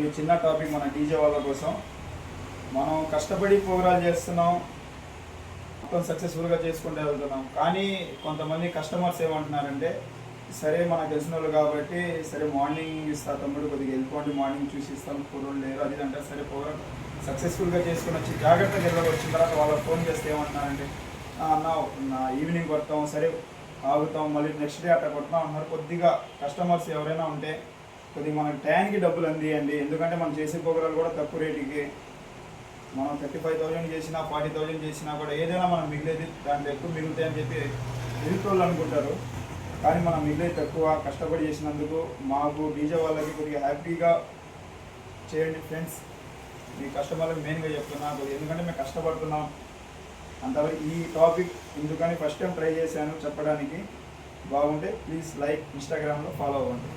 కొద్దిగా చిన్న టాపిక్ మన డీజే వాళ్ళ కోసం. మనం కష్టపడి ప్రోగ్రాలు చేస్తున్నాం, మొత్తం సక్సెస్ఫుల్గా చేసుకుంటూ వెళ్తున్నాం. కానీ కొంతమంది కస్టమర్స్ ఏమంటున్నారంటే, సరే మనకు తెలిసిన వాళ్ళు కాబట్టి సరే మార్నింగ్ ఇస్తా తమ్ముడు, కొద్దిగా వెళ్ళిపోండి, మార్నింగ్ చూసి ఇస్తాం, కూరలు లేరు అది అంటే. సరే ప్రోగ్రామ్ సక్సెస్ఫుల్గా చేసుకుని వచ్చి జాగ్రత్తగా వెళ్ళి వచ్చిన తర్వాత వాళ్ళకి ఫోన్ చేస్తే ఏమంటున్నారంటే, అన్న నా ఈవినింగ్ కొడతాం, సరే ఆగుతాం, మళ్ళీ నెక్స్ట్ డే అట్లా కొడతాం అన్నారు. కొద్దిగా కస్టమర్స్ ఎవరైనా ఉంటే కొద్దిగా మనకి టైంకి డబ్బులు అందియండి. ఎందుకంటే మనం చేసే ప్రోగ్రాలు కూడా తక్కువ రేటుకి, మనం 35,000 చేసినా 40,000 చేసినా కూడా ఏదైనా మనం మిగిలేది దాంట్లో ఎక్కువ మిగులుతాయని చెప్పి ఎదుటోళ్ళు అనుకుంటారు. కానీ మనం మిగిలేది తక్కువ. కష్టపడి చేసినందుకు మాకు డీజే వాళ్ళకి కొద్దిగా హ్యాపీగా చేయండి ఫ్రెండ్స్. మీ కస్టమర్లకు మెయిన్గా చెప్తున్నా, ఎందుకంటే మేము కష్టపడుతున్నాం అంతవరకు. ఈ టాపిక్ ఎందుకని ఫస్ట్ టైం ట్రై చేశాను చెప్పడానికి. బాగుంటే ప్లీజ్ లైక్, ఇన్స్టాగ్రామ్లో ఫాలో అవ్వండి.